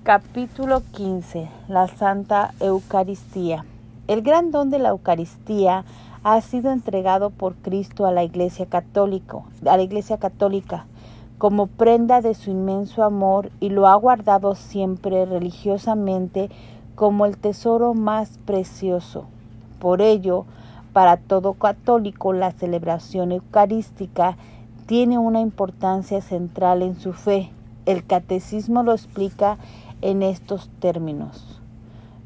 Capítulo 15. La Santa Eucaristía. El gran don de la Eucaristía ha sido entregado por Cristo a la Iglesia Católica como prenda de su inmenso amor, y lo ha guardado siempre religiosamente como el tesoro más precioso. Por ello, para todo católico, la celebración eucarística tiene una importancia central en su fe. El Catecismo lo explica en estos términos: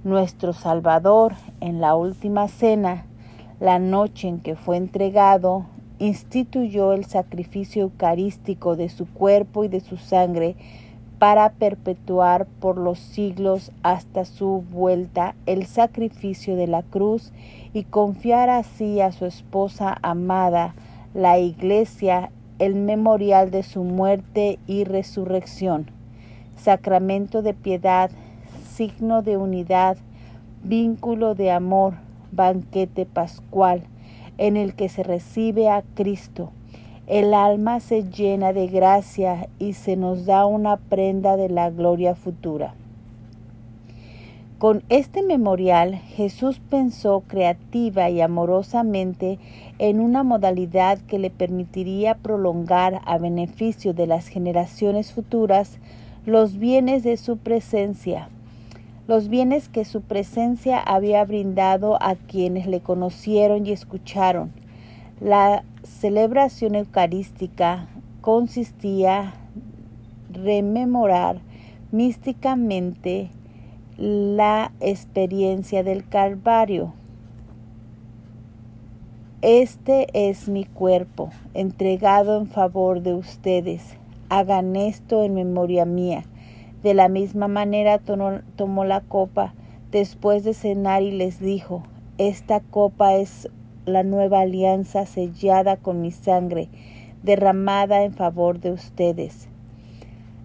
nuestro Salvador, en la última cena, la noche en que fue entregado, instituyó el sacrificio eucarístico de su cuerpo y de su sangre para perpetuar por los siglos hasta su vuelta el sacrificio de la cruz y confiar así a su esposa amada, la Iglesia, el memorial de su muerte y resurrección. Sacramento de piedad, signo de unidad, vínculo de amor, banquete pascual, en el que se recibe a Cristo. El alma se llena de gracia y se nos da una prenda de la gloria futura. Con este memorial, Jesús pensó creativa y amorosamente en una modalidad que le permitiría prolongar a beneficio de las generaciones futuras los bienes de su presencia, los bienes que su presencia había brindado a quienes le conocieron y escucharon. La celebración eucarística consistía en rememorar místicamente la experiencia del Calvario. Este es mi cuerpo, entregado en favor de ustedes. Hagan esto en memoria mía. De la misma manera tomó la copa después de cenar y les dijo: esta copa es la nueva alianza sellada con mi sangre, derramada en favor de ustedes.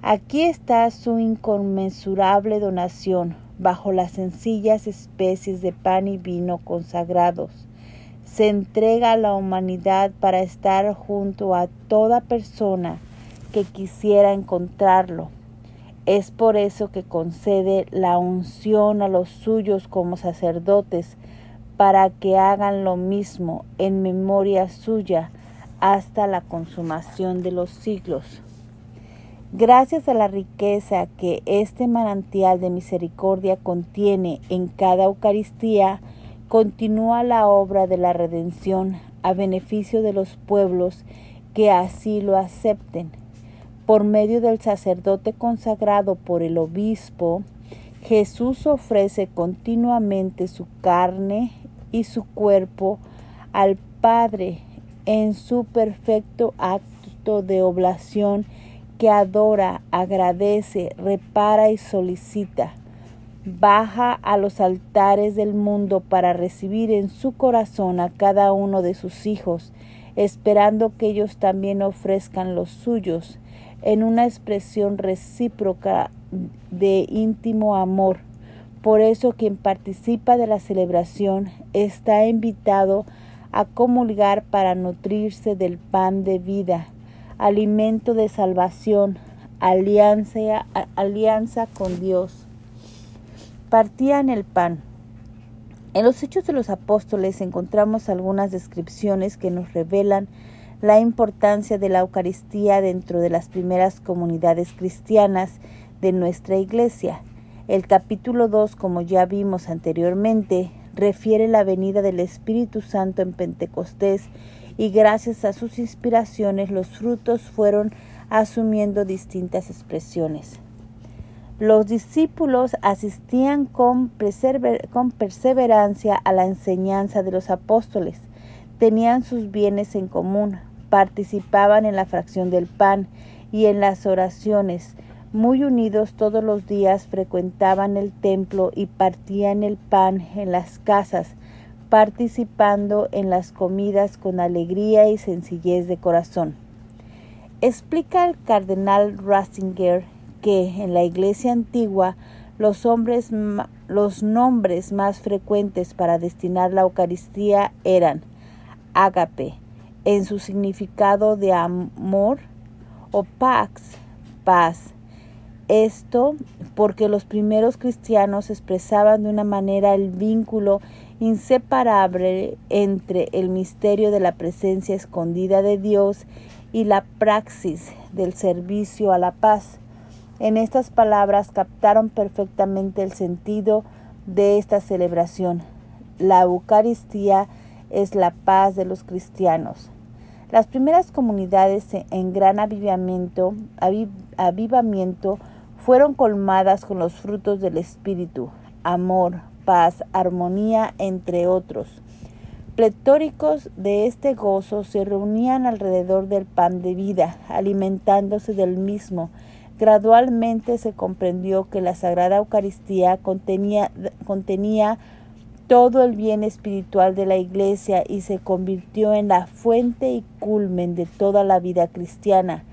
Aquí está su inconmensurable donación, bajo las sencillas especies de pan y vino consagrados. Se entrega a la humanidad para estar junto a toda persona que quisiera encontrarlo. Es por eso que concede la unción a los suyos como sacerdotes, para que hagan lo mismo en memoria suya hasta la consumación de los siglos. Gracias a la riqueza que este manantial de misericordia contiene en cada Eucaristía, continúa la obra de la redención a beneficio de los pueblos que así lo acepten. Por medio del sacerdote consagrado por el obispo, Jesús ofrece continuamente su carne y su cuerpo al Padre en su perfecto acto de oblación, que adora, agradece, repara y solicita. Baja a los altares del mundo para recibir en su corazón a cada uno de sus hijos, esperando que ellos también ofrezcan los suyos, en una expresión recíproca de íntimo amor. Por eso quien participa de la celebración está invitado a comulgar para nutrirse del pan de vida, alimento de salvación, alianza con Dios. Partían el pan. En los Hechos de los Apóstoles encontramos algunas descripciones que nos revelan la importancia de la Eucaristía dentro de las primeras comunidades cristianas de nuestra Iglesia. El capítulo 2, como ya vimos anteriormente, refiere la venida del Espíritu Santo en Pentecostés, y gracias a sus inspiraciones los frutos fueron asumiendo distintas expresiones. Los discípulos asistían con perseverancia a la enseñanza de los apóstoles, tenían sus bienes en común, participaban en la fracción del pan y en las oraciones. Muy unidos todos los días frecuentaban el templo y partían el pan en las casas, participando en las comidas con alegría y sencillez de corazón. Explica el cardenal Ratzinger que en la Iglesia antigua los nombres más frecuentes para destinar la Eucaristía eran ágape, en su significado de amor, o pax, paz, Esto porque los primeros cristianos expresaban de una manera el vínculo inseparable entre el misterio de la presencia escondida de Dios y la praxis del servicio a la paz. En estas palabras captaron perfectamente el sentido de esta celebración. La Eucaristía es la paz de los cristianos. Las primeras comunidades en gran avivamiento fueron colmadas con los frutos del Espíritu, amor, paz, armonía, entre otros. Pletóricos de este gozo se reunían alrededor del pan de vida, alimentándose del mismo. Gradualmente se comprendió que la Sagrada Eucaristía contenía todo el bien espiritual de la Iglesia y se convirtió en la fuente y culmen de toda la vida cristiana.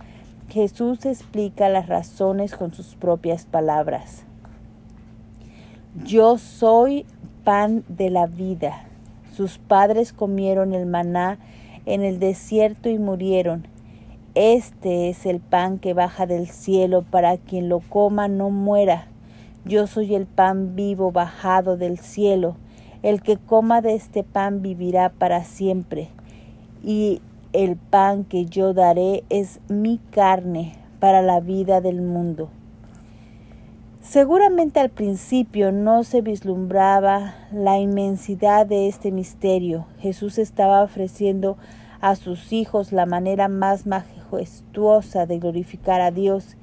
Jesús explica las razones con sus propias palabras. Yo soy pan de la vida. Sus padres comieron el maná en el desierto y murieron. Este es el pan que baja del cielo, para quien lo coma no muera. Yo soy el pan vivo bajado del cielo. El que coma de este pan vivirá para siempre. Y el pan que yo daré es mi carne para la vida del mundo. Seguramente al principio no se vislumbraba la inmensidad de este misterio. Jesús estaba ofreciendo a sus hijos la manera más majestuosa de glorificar a Dios.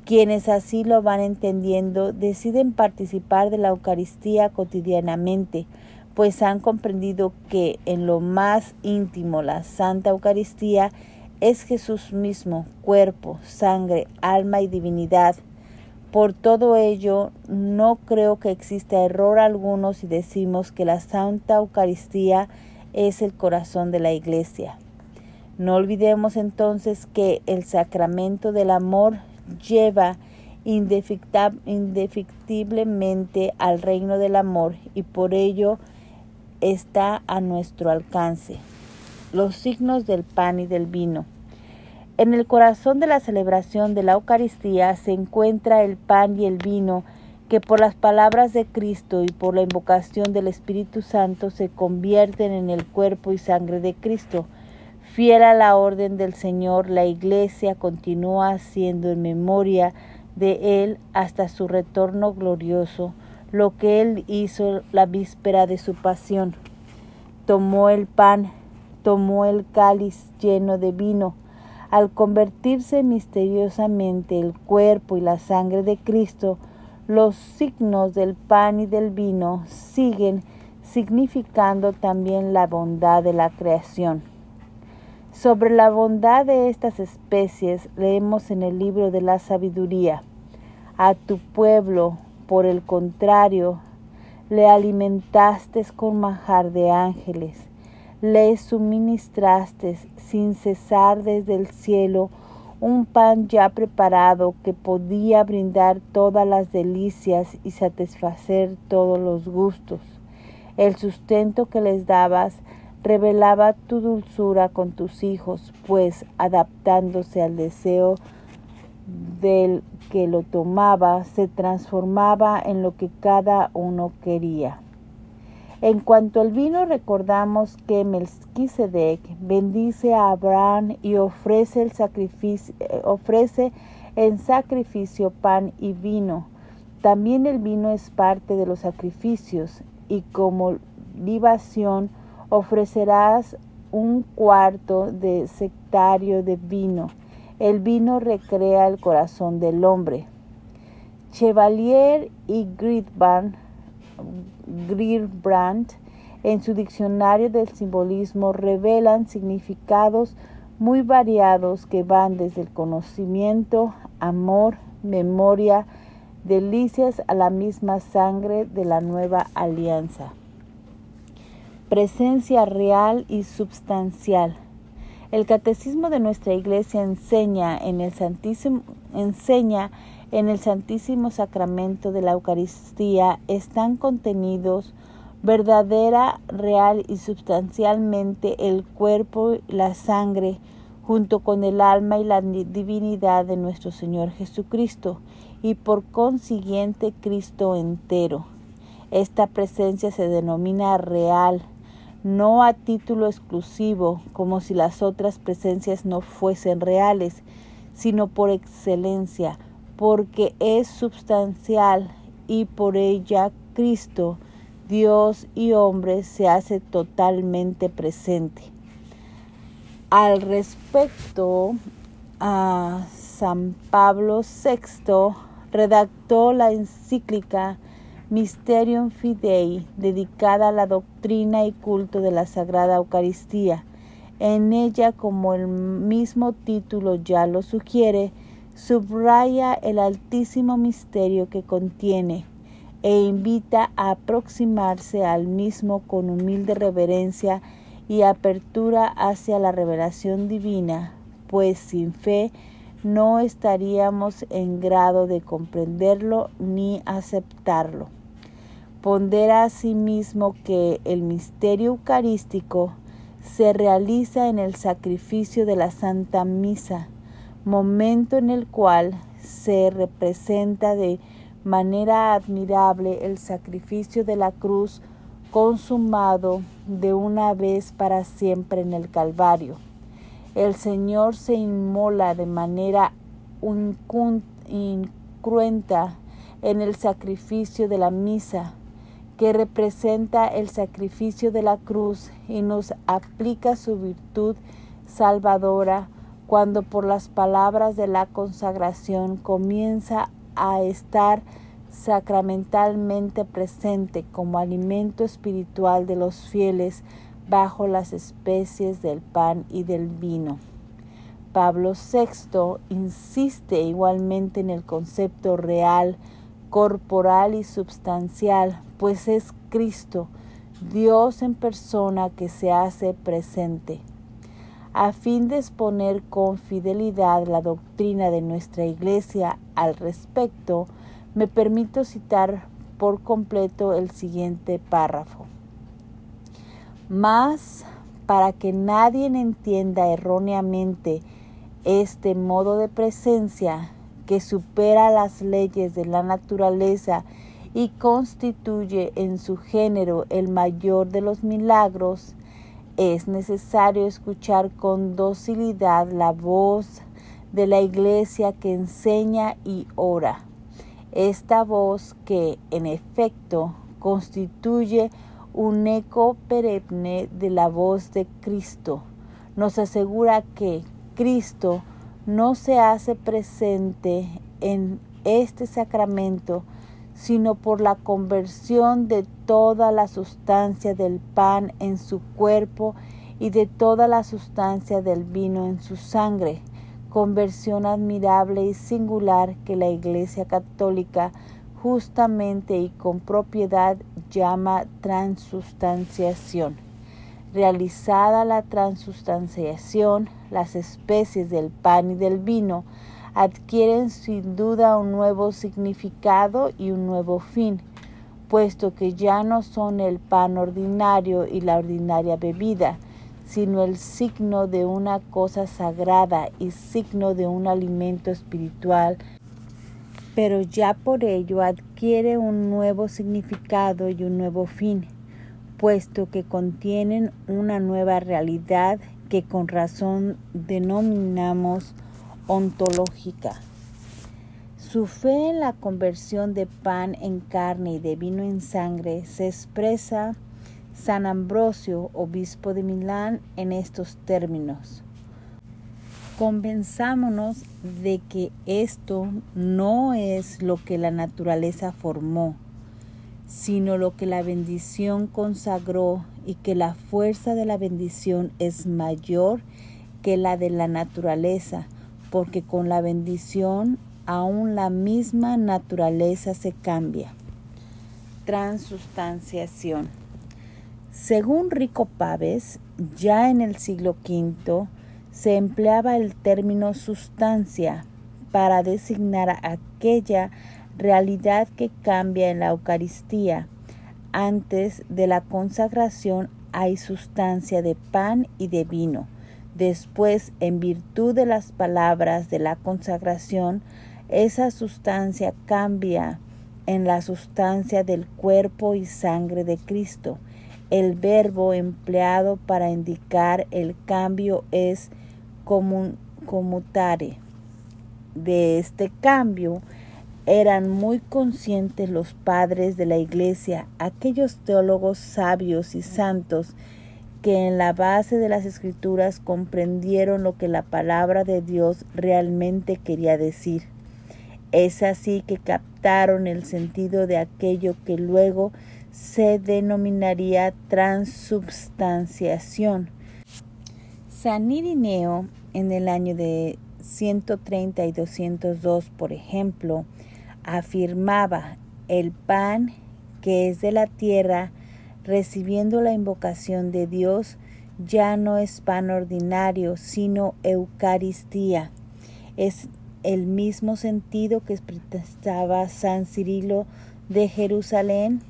Quienes así lo van entendiendo deciden participar de la Eucaristía cotidianamente, pues han comprendido que en lo más íntimo la Santa Eucaristía es Jesús mismo, cuerpo, sangre, alma y divinidad. Por todo ello, no creo que exista error alguno si decimos que la Santa Eucaristía es el corazón de la Iglesia. No olvidemos entonces que el sacramento del amor lleva indefectiblemente al reino del amor y por ello está a nuestro alcance. Los signos del pan y del vino. En el corazón de la celebración de la Eucaristía se encuentra el pan y el vino que por las palabras de Cristo y por la invocación del Espíritu Santo se convierten en el cuerpo y sangre de Cristo. Fiel a la orden del Señor, la Iglesia continúa haciendo en memoria de Él hasta su retorno glorioso, lo que Él hizo la víspera de su pasión. Tomó el pan, tomó el cáliz lleno de vino. Al convertirse misteriosamente el cuerpo y la sangre de Cristo, los signos del pan y del vino siguen significando también la bondad de la creación. Sobre la bondad de estas especies leemos en el libro de la sabiduría. A tu pueblo, por el contrario, le alimentaste con manjar de ángeles. Le suministraste sin cesar desde el cielo un pan ya preparado que podía brindar todas las delicias y satisfacer todos los gustos. El sustento que les dabas revelaba tu dulzura con tus hijos, pues adaptándose al deseo del que lo tomaba, se transformaba en lo que cada uno quería. En cuanto al vino, recordamos que Melquisedec bendice a Abraham y ofrece en sacrificio pan y vino. También el vino es parte de los sacrificios y como libación ofrecerás un cuarto de sectario de vino. El vino recrea el corazón del hombre. Chevalier y Gillibrand en su diccionario del simbolismo revelan significados muy variados que van desde el conocimiento, amor, memoria, delicias a la misma sangre de la nueva alianza. Presencia real y substancial. El catecismo de nuestra Iglesia enseña en el Santísimo Sacramento de la Eucaristía están contenidos verdadera, real y substancialmente el cuerpo y la sangre junto con el alma y la divinidad de nuestro Señor Jesucristo y por consiguiente Cristo entero. Esta presencia se denomina real, no a título exclusivo, como si las otras presencias no fuesen reales, sino por excelencia, porque es substancial y por ella Cristo, Dios y hombre, se hace totalmente presente. Al respecto, San Pablo VI redactó la encíclica Mysterium Fidei, dedicada a la doctrina y culto de la Sagrada Eucaristía. En ella, como el mismo título ya lo sugiere, subraya el altísimo misterio que contiene e invita a aproximarse al mismo con humilde reverencia y apertura hacia la revelación divina, pues sin fe no estaríamos en grado de comprenderlo ni aceptarlo. Pondera asimismo que el misterio eucarístico se realiza en el sacrificio de la Santa Misa, momento en el cual se representa de manera admirable el sacrificio de la cruz consumado de una vez para siempre en el Calvario. El Señor se inmola de manera incruenta en el sacrificio de la misa, que representa el sacrificio de la cruz, y nos aplica su virtud salvadora cuando por las palabras de la consagración comienza a estar sacramentalmente presente como alimento espiritual de los fieles bajo las especies del pan y del vino. Pablo VI insiste igualmente en el concepto real, corporal y substancial, pues es Cristo, Dios en persona, que se hace presente. A fin de exponer con fidelidad la doctrina de nuestra Iglesia al respecto, me permito citar por completo el siguiente párrafo. Mas, para que nadie entienda erróneamente este modo de presencia, que supera las leyes de la naturaleza y constituye en su género el mayor de los milagros, es necesario escuchar con docilidad la voz de la Iglesia que enseña y ora. Esta voz, que en efecto constituye un eco perenne de la voz de Cristo, nos asegura que Cristo no se hace presente en este sacramento, sino por la conversión de toda la sustancia del pan en su cuerpo y de toda la sustancia del vino en su sangre, conversión admirable y singular que la Iglesia Católica justamente y con propiedad llama transustanciación. Realizada la transustanciación, las especies del pan y del vino adquieren sin duda un nuevo significado y un nuevo fin, puesto que ya no son el pan ordinario y la ordinaria bebida, sino el signo de una cosa sagrada y signo de un alimento espiritual, pero ya por ello adquiere un nuevo significado y un nuevo fin, puesto que contienen una nueva realidad que con razón denominamos ontológica. Su fe en la conversión de pan en carne y de vino en sangre se expresa San Ambrosio, obispo de Milán, en estos términos: convenzámonos de que esto no es lo que la naturaleza formó, sino lo que la bendición consagró, y que la fuerza de la bendición es mayor que la de la naturaleza, porque con la bendición aún la misma naturaleza se cambia. Transustanciación. Según Rico Paves, ya en el siglo V se empleaba el término sustancia para designar aquella realidad que cambia en la Eucaristía. Antes de la consagración hay sustancia de pan y de vino. Después, en virtud de las palabras de la consagración, Esa sustancia cambia en la sustancia del cuerpo y sangre de Cristo. El verbo empleado para indicar el cambio es comutare. De este cambio eran muy conscientes los padres de la Iglesia, aquellos teólogos sabios y santos que en la base de las Escrituras comprendieron lo que la palabra de Dios realmente quería decir. Es así que captaron el sentido de aquello que luego se denominaría transubstanciación. San Irineo, en el año de 130 y 202, por ejemplo, afirmaba: el pan que es de la tierra, recibiendo la invocación de Dios, ya no es pan ordinario, sino Eucaristía. Es el mismo sentido que expresaba San Cirilo de Jerusalén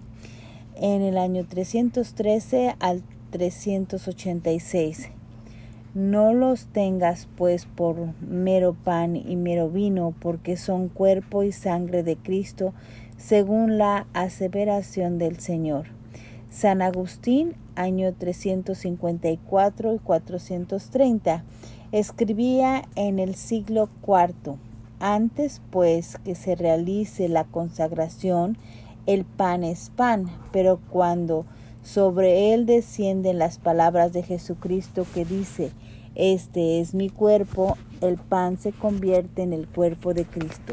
en el año 313 al 386. No los tengas pues por mero pan y mero vino, porque son cuerpo y sangre de Cristo, según la aseveración del Señor. San Agustín, año 354 y 430, escribía en el siglo IV: antes pues que se realice la consagración, el pan es pan, pero cuando sobre él descienden las palabras de Jesucristo que dice: este es mi cuerpo, el pan se convierte en el cuerpo de Cristo.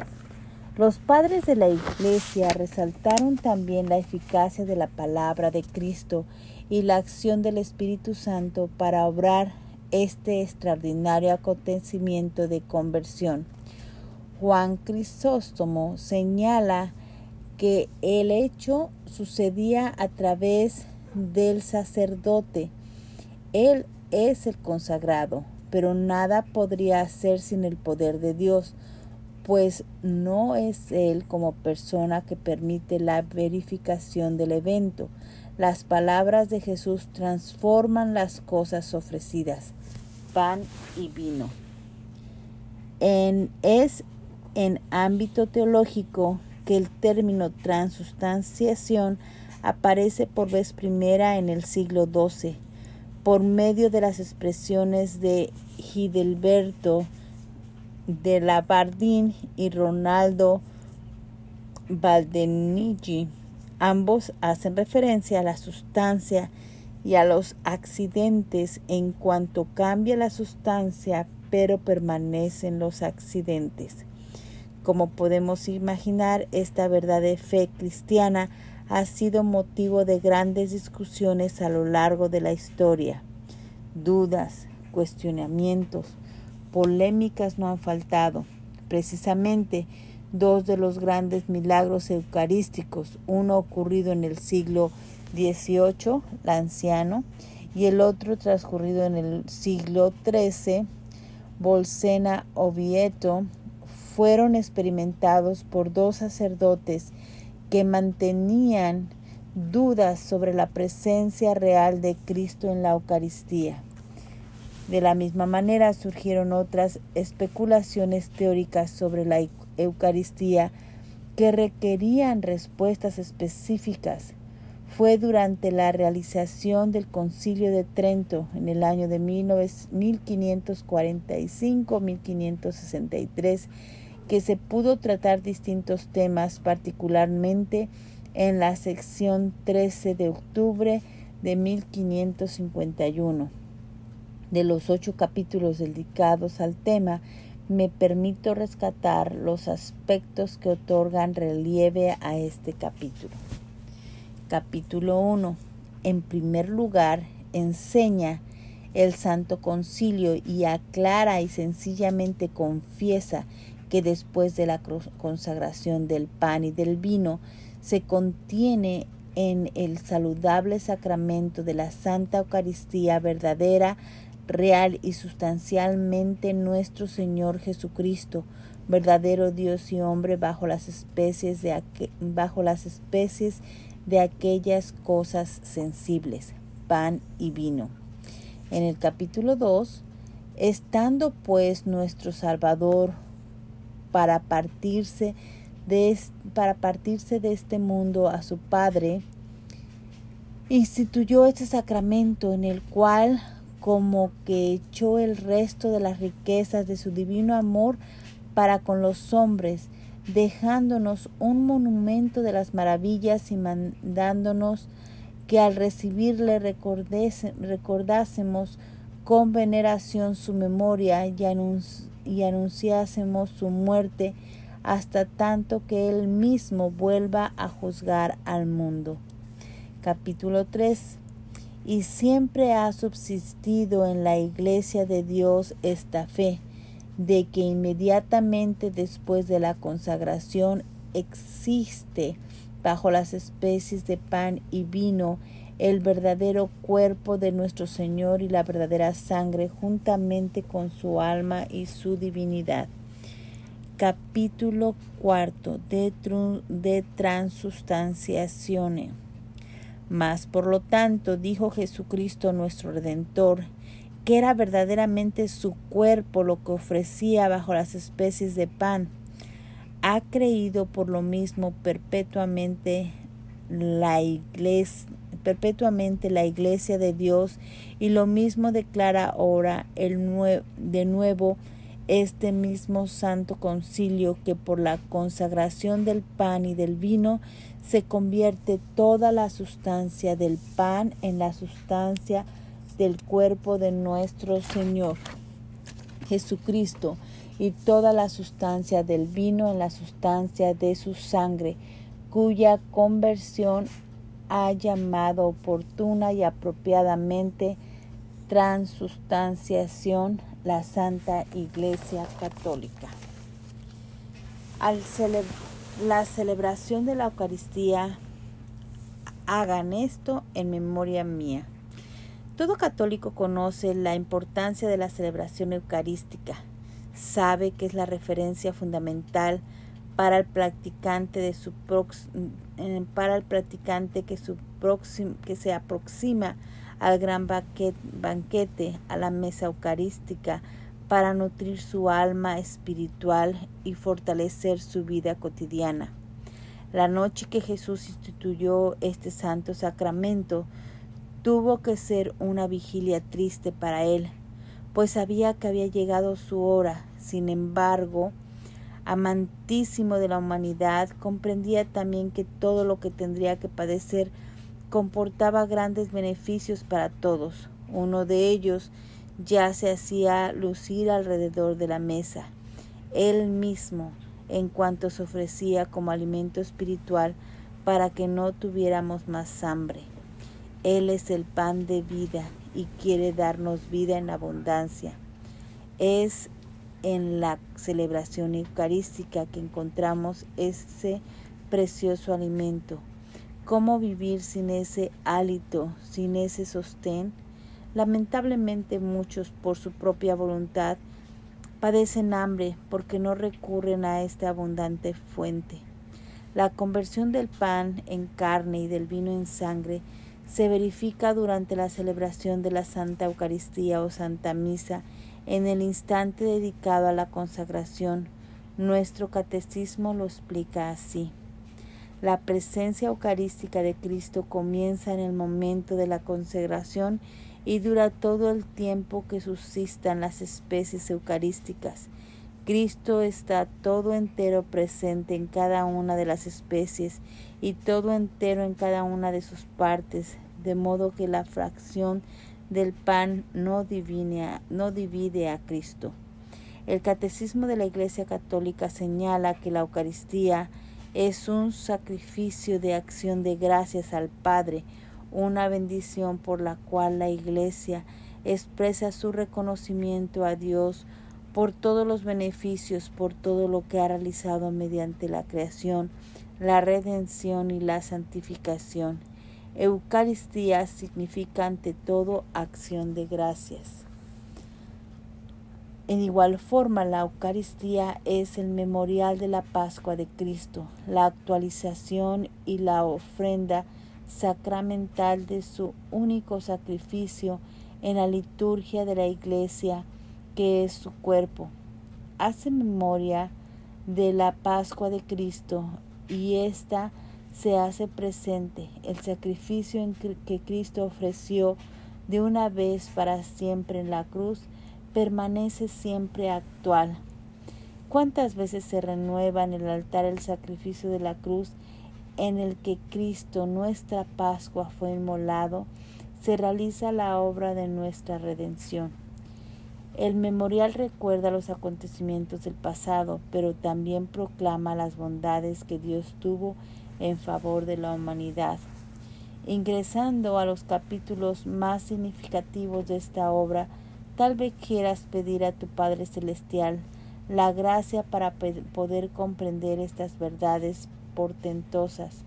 Los padres de la Iglesia resaltaron también la eficacia de la palabra de Cristo y la acción del Espíritu Santo para obrar este extraordinario acontecimiento de conversión. Juan Crisóstomo señala que el hecho sucedía a través del sacerdote. Él es el consagrado, pero nada podría hacer sin el poder de Dios, pues no es Él como persona que permite la verificación del evento. Las palabras de Jesús transforman las cosas ofrecidas, pan y vino. Es en ámbito teológico que el término transubstanciación aparece por vez primera en el siglo XII, por medio de las expresiones de Gilberto de Labardín y Ronaldo Baldenigi. Ambos hacen referencia a la sustancia y a los accidentes en cuanto cambia la sustancia, pero permanecen los accidentes. Como podemos imaginar, esta verdad de fe cristiana ha sido motivo de grandes discusiones a lo largo de la historia. Dudas, cuestionamientos, polémicas no han faltado. Precisamente, dos de los grandes milagros eucarísticos, uno ocurrido en el siglo XVIII, Lanciano, y el otro transcurrido en el siglo XIII, Bolsena Oviedo, fueron experimentados por dos sacerdotes que mantenían dudas sobre la presencia real de Cristo en la Eucaristía. De la misma manera surgieron otras especulaciones teóricas sobre la Eucaristía que requerían respuestas específicas. Fue durante la realización del Concilio de Trento en el año de 1545-1563 que se pudo tratar distintos temas, particularmente en la sección 13 de octubre de 1551. De los 8 capítulos dedicados al tema, me permito rescatar los aspectos que otorgan relieve a este capítulo. Capítulo 1. En primer lugar, enseña el Santo Concilio y aclara y sencillamente confiesa que después de la consagración del pan y del vino se contiene en el saludable sacramento de la Santa Eucaristía verdadera, real y sustancialmente nuestro Señor Jesucristo, verdadero Dios y hombre bajo las especies de aquellas cosas sensibles, pan y vino. En el capítulo 2, estando pues nuestro Salvador para partirse de este mundo a su Padre, instituyó este sacramento en el cual como que echó el resto de las riquezas de su divino amor para con los hombres, dejándonos un monumento de las maravillas y mandándonos que al recibirle recordásemos con veneración su memoria y anunciásemos su muerte hasta tanto que Él mismo vuelva a juzgar al mundo. Capítulo 3. Y siempre ha subsistido en la Iglesia de Dios esta fe, de que inmediatamente después de la consagración existe bajo las especies de pan y vino el verdadero cuerpo de nuestro Señor y la verdadera sangre juntamente con su alma y su divinidad. Capítulo 4 de transustanciación. Mas por lo tanto dijo Jesucristo nuestro Redentor, que era verdaderamente su cuerpo lo que ofrecía bajo las especies de pan. Ha creído por lo mismo perpetuamente la Iglesia de Dios, y lo mismo declara ahora de nuevo este mismo Santo Concilio, que por la consagración del pan y del vino se convierte toda la sustancia del pan en la sustancia del cuerpo de nuestro Señor Jesucristo, y toda la sustancia del vino en la sustancia de su sangre, cuya conversión ha llamado oportuna y apropiadamente transustanciación la Santa Iglesia Católica. La celebración de la Eucaristía, hagan esto en memoria mía. Todo católico conoce la importancia de la celebración eucarística. Sabe que es la referencia fundamental para el practicante que se aproxima al gran banquete, a la mesa eucarística, para nutrir su alma espiritual y fortalecer su vida cotidiana. La noche que Jesús instituyó este santo sacramento tuvo que ser una vigilia triste para él, pues sabía que había llegado su hora. Sin embargo, amantísimo de la humanidad, comprendía también que todo lo que tendría que padecer comportaba grandes beneficios para todos. Uno de ellos ya se hacía lucir alrededor de la mesa. Él mismo, en cuanto se ofrecía como alimento espiritual para que no tuviéramos más hambre. Él es el pan de vida y quiere darnos vida en abundancia. Es en la celebración eucarística que encontramos ese precioso alimento. ¿Cómo vivir sin ese hálito, sin ese sostén? Lamentablemente muchos, por su propia voluntad, padecen hambre porque no recurren a esta abundante fuente. La conversión del pan en carne y del vino en sangre se verifica durante la celebración de la Santa Eucaristía o Santa Misa, en el instante dedicado a la consagración. Nuestro catecismo lo explica así. La presencia eucarística de Cristo comienza en el momento de la consagración y dura todo el tiempo que subsistan las especies eucarísticas. Cristo está todo entero presente en cada una de las especies y todo entero en cada una de sus partes, de modo que la fracción del pan no divide a Cristo. El Catecismo de la Iglesia Católica señala que la Eucaristía es un sacrificio de acción de gracias al Padre, una bendición por la cual la Iglesia expresa su reconocimiento a Dios por todos los beneficios, por todo lo que ha realizado mediante la creación, la redención y la santificación. Eucaristía significa ante todo acción de gracias. En igual forma, la Eucaristía es el memorial de la Pascua de Cristo, la actualización y la ofrenda sacramental de su único sacrificio en la liturgia de la Iglesia, que es su cuerpo. Hace memoria de la Pascua de Cristo, y ésta se hace presente. El sacrificio que Cristo ofreció de una vez para siempre en la cruz permanece siempre actual. ¿Cuántas veces se renueva en el altar el sacrificio de la cruz en el que Cristo, nuestra Pascua, fue inmolado? Se realiza la obra de nuestra redención. El memorial recuerda los acontecimientos del pasado, pero también proclama las bondades que Dios tuvo en favor de la humanidad. Ingresando a los capítulos más significativos de esta obra, tal vez quieras pedir a tu Padre Celestial la gracia para poder comprender estas verdades portentosas.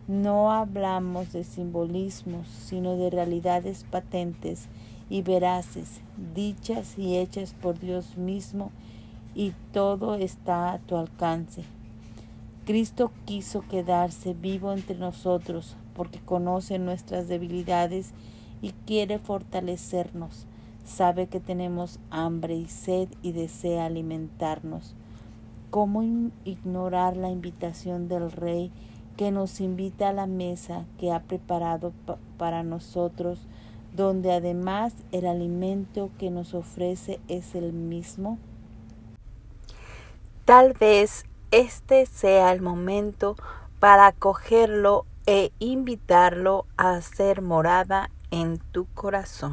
No hablamos de simbolismos, sino de realidades patentes y veraces, dichas y hechas por Dios mismo, y todo está a tu alcance. Cristo quiso quedarse vivo entre nosotros porque conoce nuestras debilidades y quiere fortalecernos. Sabe que tenemos hambre y sed y desea alimentarnos. ¿Cómo ignorar la invitación del Rey que nos invita a la mesa que ha preparado para nosotros, donde además el alimento que nos ofrece es el mismo? Tal vez este sea el momento para acogerlo e invitarlo a hacer morada en tu corazón.